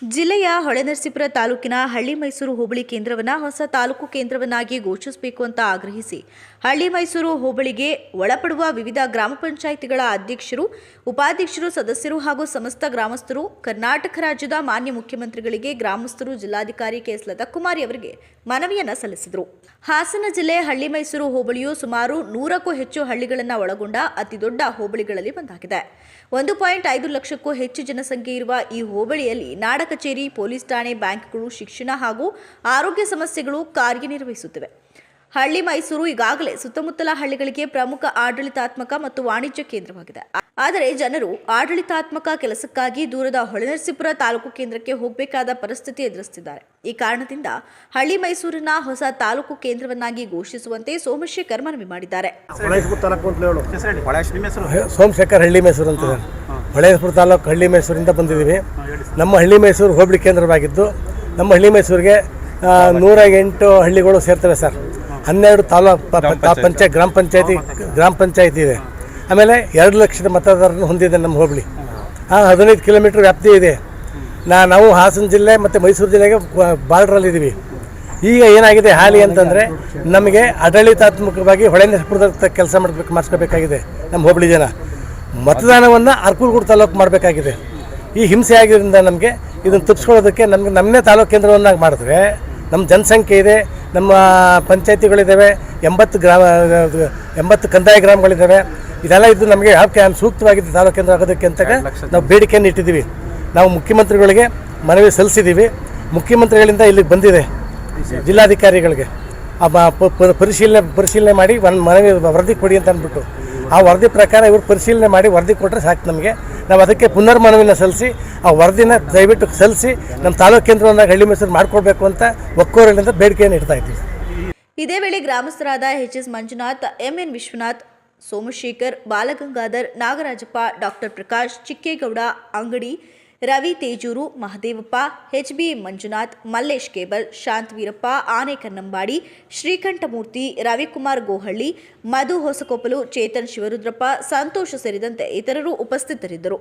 ಜಿಲ್ಲೆಯ ಹೊಳೆನರಸೀಪುರ ತಾಲೂಕಿನ ಹಳ್ಳಿ ಮೈಸೂರು ಹೋಬಳಿ ಕೇಂದ್ರವನ್ನು ಹೊಸ ತಾಲೂಕು ಕೇಂದ್ರವನ್ನಾಗಿ ಘೋಷಿಸಬೇಕು ಅಂತ ಆಗ್ರಹಿಸಿ ಹಳ್ಳಿ ಮೈಸೂರು ಹೋಬಳಿಗೆ ಒಳಪಡುವ ವಿವಿಧ ಗ್ರಾಮ ಪಂಚಾಯಿತಿಗಳ ಅಧ್ಯಕ್ಷರು, ಉಪಾಧ್ಯಕ್ಷರು, ಸದಸ್ಯರು ಹಾಗೂ ಸಮಸ್ತ ಗ್ರಾಮಸ್ಥರು ಕರ್ನಾಟಕ ರಾಜ್ಯದ ಮಾನ್ಯ ಮುಖ್ಯಮಂತ್ರಿಗಳಿಗೆ ಗ್ರಾಮಸ್ಥರು ಜಿಲ್ಲಾಧಿಕಾರಿ ಕೆ.ಎಸ್. ಲತಾಕುಮಾರಿ ಅವರಿಗೆ ಮನವಿಯನ್ನು ಸಲ್ಲಿಸಿದರು. ಹಾಸನ ಜಿಲ್ಲೆ ಹಳ್ಳಿ ಮೈಸೂರು ಹೋಬಳಿಯು ಸುಮಾರು 100ಕ್ಕೂ ಹೆಚ್ಚು ಹಳ್ಳಿಗಳನ್ನು ಒಳಗೊಂಡ ಅತಿದೊಡ್ಡ ಹೋಬಳಿಗಳಲ್ಲಿ ಒಂದಾಗಿದೆ. 1.5 ಲಕ್ಷಕ್ಕೂ ಹೆಚ್ಚು ಜನಸಂಖ್ಯೆ ಇರುವ ಈ ಹೋಬಳಿಯಲ್ಲಿ ನಾಡ ಕಚೇರಿ, ಪೊಲೀಸ್ ಠಾಣೆ, ಬ್ಯಾಂಕ್ಗಳು, ಶಿಕ್ಷಣ ಹಾಗೂ ಆರೋಗ್ಯ ಸಮಸ್ಯೆಗಳು ಕಾರ್ಯನಿರ್ವಹಿಸುತ್ತಿವೆ. ಹಳ್ಳಿ ಮೈಸೂರು ಈಗಾಗಲೇ ಸುತ್ತಮುತ್ತಲ ಹಳ್ಳಿಗಳಿಗೆ ಪ್ರಮುಖ ಆಡಳಿತಾತ್ಮಕ ಮತ್ತು ವಾಣಿಜ್ಯ ಕೇಂದ್ರವಾಗಿದೆ. ಆದರೆ ಜನರು ಆಡಳಿತಾತ್ಮಕ ಕೆಲಸಕ್ಕಾಗಿ ದೂರದ ಹೊಳೆನರಸೀಪುರ ತಾಲೂಕು ಕೇಂದ್ರಕ್ಕೆ ಹೋಗಬೇಕಾದ ಪರಿಸ್ಥಿತಿ ಎದುರಿಸುತ್ತಿದ್ದಾರೆ. ಈ ಕಾರಣದಿಂದ ಹಳ್ಳಿ ಮೈಸೂರನ್ನ ಹೊಸ ತಾಲೂಕು ಕೇಂದ್ರವನ್ನಾಗಿ ಘೋಷಿಸುವಂತೆ ಸೋಮಶೇಖರ್ ಮನವಿ ಮಾಡಿದ್ದಾರೆ. ಸೋಮಶೇಖರ್ ಹಳ್ಳಿ ಮೈಸೂರು ಅಂತ ಹೊಳೆನರಸೀಪುರ ತಾಲೂಕು ಹಳ್ಳಿ ಮೈಸೂರಿಂದ ಬಂದಿದ್ದೀವಿ. ನಮ್ಮ ಹಳ್ಳಿ ಮೈಸೂರು ಹೋಬಳಿ ಕೇಂದ್ರವಾಗಿದ್ದು ನಮ್ಮ ಹಳ್ಳಿ ಮೈಸೂರಿಗೆ 108 ಹಳ್ಳಿಗಳು ಸೇರ್ತವೆ ಸರ್. 12 ತಾಲೂಕು ಗ್ರಾಮ ಪಂಚಾಯತಿ ಇದೆ. ಆಮೇಲೆ 2 ಲಕ್ಷದ ಮತದಾರರನ್ನು ಹೊಂದಿದೆ ನಮ್ಮ ಹೋಬಳಿ. 15 ಕಿಲೋಮೀಟರ್ ವ್ಯಾಪ್ತಿ ಇದೆ. ನಾವು ಹಾಸನ ಜಿಲ್ಲೆ ಮತ್ತು ಮೈಸೂರು ಜಿಲ್ಲೆಗೆ ಬಾರ್ಡ್ರಲ್ಲಿದ್ದೀವಿ. ಈಗ ಏನಾಗಿದೆ ಹಾಲಿ ಅಂತಂದರೆ ನಮಗೆ ಆಡಳಿತಾತ್ಮಕವಾಗಿ ಹೊಳೆನರಸೀಪುರದ ಕೆಲಸ ಮಾಡಿಸ್ಕೋಬೇಕಾಗಿದೆ. ನಮ್ಮ ಹೋಬಳಿ ಜನ ಮತದಾನವನ್ನು ಅರ್ಕಲ್ಗೂಡು ತಾಲೂಕು ಮಾಡಬೇಕಾಗಿದೆ. ಈ ಹಿಂಸೆ ಆಗಿದ್ದರಿಂದ ನಮಗೆ ಇದನ್ನು ತಪ್ಪಿಸ್ಕೊಳ್ಳೋದಕ್ಕೆ ನಮ್ಮನ್ನೇ ತಾಲೂಕು ಕೇಂದ್ರವನ್ನಾಗಿ ಮಾಡಿದ್ರೆ ನಮ್ಮ ಜನಸಂಖ್ಯೆ ಇದೆ, ನಮ್ಮ ಪಂಚಾಯತಿಗಳಿದ್ದಾವೆ, 80 ಕಂದಾಯ ಗ್ರಾಮಗಳಿದ್ದಾವೆ. ಇದೆಲ್ಲ ಇದ್ದು ನಮಗೆ ಯಾವ ಸೂಕ್ತವಾಗಿದ್ದು ತಾಲೂಕು ಕೇಂದ್ರ ಆಗೋದಕ್ಕೆ ಅಂತ ನಾವು ಬೇಡಿಕೆಯನ್ನು ಇಟ್ಟಿದ್ದೀವಿ. ನಾವು ಮುಖ್ಯಮಂತ್ರಿಗಳಿಗೆ ಮನವಿ ಸಲ್ಲಿಸಿದ್ದೀವಿ. ಮುಖ್ಯಮಂತ್ರಿಗಳಿಂದ ಇಲ್ಲಿಗೆ ಬಂದಿದೆ ಜಿಲ್ಲಾಧಿಕಾರಿಗಳಿಗೆ ಪರಿಶೀಲನೆ ಮಾಡಿ ಮನವಿ ವರದಿ ಕೊಡಿ ಅಂತ ಅಂದ್ಬಿಟ್ಟು ಆ ವರದಿ ಪ್ರಕಾರ ಇವರು ಪರಿಶೀಲನೆ ಮಾಡಿ ವರದಿ ಕೊಟ್ಟರೆ ಸಾಕು ನಮಗೆ. ನಾವು ಅದಕ್ಕೆ ಪುನರ್ಮನವಿನ ಸಲ್ಲಿಸಿ ಆ ವರದಿನ ದಯವಿಟ್ಟು ಸಲ್ಲಿಸಿ ನಮ್ಮ ತಾಲೂಕು ಕೇಂದ್ರವನ್ನು ಹಳ್ಳಿ ಮೈಸೂರು ಮಾಡಿಕೊಡ್ಬೇಕು ಅಂತ ಒಕ್ಕೋರಲಿಂದ ಬೇಡಿಕೆಯನ್ನು ಇಡ್ತಾ ಇದ್ದೀವಿ. ಇದೇ ವೇಳೆ ಗ್ರಾಮಸ್ಥರಾದ ಎಚ್.ಎಸ್. ಮಂಜುನಾಥ್, ಎಂ.ಎನ್. ವಿಶ್ವನಾಥ್, ಸೋಮಶೇಖರ್, ಬಾಲಗಂಗಾಧರ್, ನಾಗರಾಜಪ್ಪ, ಡಾಕ್ಟರ್ ಪ್ರಕಾಶ್, ಚಿಕ್ಕೇಗೌಡ ಅಂಗಡಿ, ರವಿ ತೇಜೂರು, ಮಹದೇವಪ್ಪ, ಎಚ್.ಬಿ. ಮಂಜುನಾಥ್, ಮಲ್ಲೇಶ್ ಕೇಬಲ್, ಶಾಂತ್ ವೀರಪ್ಪ, ಆನೆ ಕನ್ನಂಬಾಡಿ, ಶ್ರೀಕಂಠಮೂರ್ತಿ, ರವಿಕುಮಾರ್ ಗೋಹಳ್ಳಿ, ಮಧು ಹೊಸಕೊಪ್ಪಲು, ಚೇತನ್ ಶಿವರುದ್ರಪ್ಪ, ಸಂತೋಷ್ ಸೇರಿದಂತೆ ಇತರರು ಉಪಸ್ಥಿತರಿದ್ದರು.